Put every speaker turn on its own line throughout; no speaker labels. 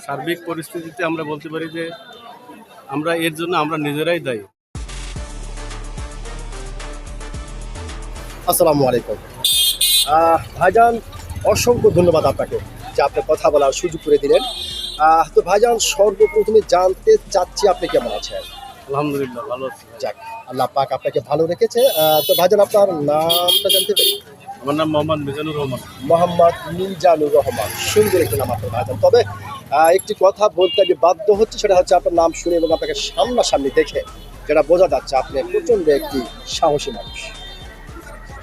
সার্বিক পরিস্থিতিতে আমরা বলতে পারি যে আমরা এর জন্য আমরা নিজেরাই দায়ী।
আসসালামু আলাইকুম। ভাইজান, অসংখ্য ধন্যবাদ আপনাকে যে আপনি কথা বলার সুযোগ করে দিলেন। তো ভাইজান, সর্বপ্রথমে জানতে চাচ্ছি আপনি কেমন আছেন?
আলহামদুলিল্লাহ ভালো আছি।
যাক, আল্লাহ পাক আপনাকে ভালো রেখেছে। তো ভাইজান, আপনার নামটা জানতে পারি?
আমার নাম মোহাম্মদ মিজানুর রহমান।
মোহাম্মদ মিজানুর রহমান, সুন্দর একটি নাম আপনার ভাইজান। তবে একটি কথা বলতে আমি বাধ্য হচ্ছে, সেটা হচ্ছে আপনার নাম শুনে এবং আপনাকে সামনাসামনি দেখে যেটা বোঝা যাচ্ছে আপনি প্রচণ্ড একটি সাহসী মানুষ।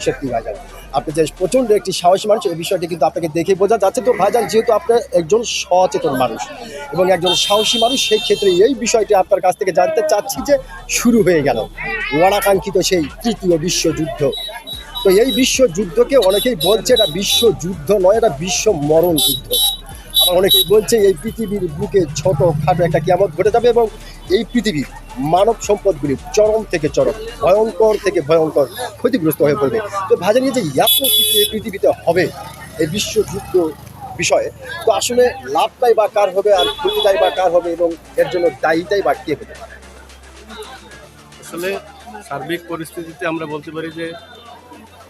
সত্যি ভাইজান, আপনি যে প্রচণ্ড একটি সাহসী মানুষ, এই বিষয়টি কিন্তু আপনাকে দেখে বোঝা যাচ্ছে। তো ভাইজান, যেহেতু আপনি একজন সচেতন মানুষ এবং একজন সাহসী মানুষ, সেই ক্ষেত্রে এই বিষয়টি আপনার কাছ থেকে জানতে চাচ্ছি যে শুরু হয়ে গেল অনাকাঙ্ক্ষিত সেই তৃতীয় বিশ্বযুদ্ধ। তো এই বিশ্বযুদ্ধকে অনেকেই বলছে এটা বিশ্বযুদ্ধ নয়, এটা বিশ্ব মরণ যুদ্ধ। আবার অনেকেই বলছে এই পৃথিবীর বুকে ছোটোখাটো একটা কিয়ামত ঘটে যাবে এবং এই পৃথিবীর মানব সম্পদগুলি চরম থেকে চরম, ভয়ঙ্কর থেকে ভয়ঙ্কর ক্ষতিগ্রস্ত হয়ে পড়বে। তো ভাজা নিয়ে যে এত কিছু এই পৃথিবীতে হবে এই বিশ্বযুদ্ধ বিষয়ে, তো আসলে লাভটাই বা কার হবে আর ক্ষতিটাই বা কার হবে এবং এর জন্য দায়ীটাই বা কে হবে?
আসলে সার্বিক পরিস্থিতিতে আমরা বলতে পারি যে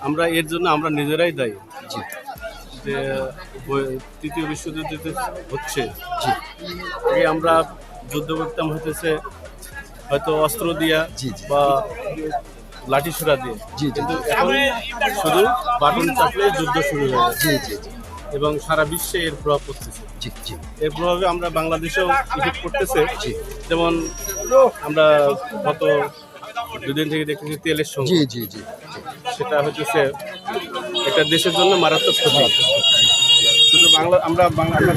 আমরা এর জন্য আমরা নিজেরাই দায়ী।
জি
যে তৃতীয় বিশ্বযুদ্ধ যে হচ্ছে,
জি
আগে আমরা যুদ্ধ করতাম হইতেছে হয়তো অস্ত্র দিয়া
জি জি
বা লাঠি ছোড়া দিয়ে,
জি জি
কিন্তু এখন শুধু বাটন চাপলে যুদ্ধ শুরু হয়ে যাচ্ছে
জি জি জি
এবং সারা বিশ্বে এর প্রভাব পড়তেছে।
জি জি
এর প্রভাবে আমরা বাংলাদেশেও ইফেক্ট করতেছে।
জি
যেমন আমরা গত দুদিন থেকে দেখতেছি তেলের
জি
সঙ্গে,
জি জি
সেটা হচ্ছে এটা দেশের জন্য মারাত্মক ক্ষতি। শুধু আমরা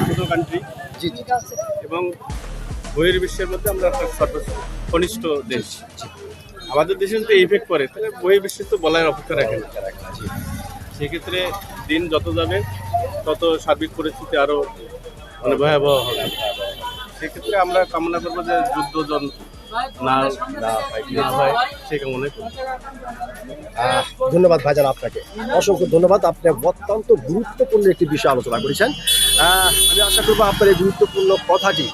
ছোট কান্ট্রি
জি জি
এবং বহির্বিশ্বের মধ্যে আমরা একটা কনিষ্ঠ দেশ। আমাদের দেশে যদি ইফেক্ট করে তাহলে বহির্বিশ্বে তো বলার অপেক্ষা রাখে না। সেক্ষেত্রে দিন যত যাবে তত সার্বিক পরিস্থিতি আরও মানে ভয়াবহ হবে। সেক্ষেত্রে আমরা কামনা করবো যে যুদ্ধ না হয় সে কামনা করি।
ধন্যবাদ ভাইজান, আপনাকে অসংখ্য ধন্যবাদ। আপনি অত্যন্ত গুরুত্বপূর্ণ একটি বিষয় আলোচনা করেছেন। আমি আশা করবো আপনার এই গুরুত্বপূর্ণ কথাটি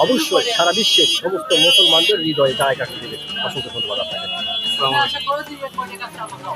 অবশ্যই সারা বিশ্বের সমস্ত মুসলমানদের হৃদয়ে জায়গা করে দেবে। অসংখ্য ধন্যবাদ আপনাকে।
আসসালামু আলাইকুম।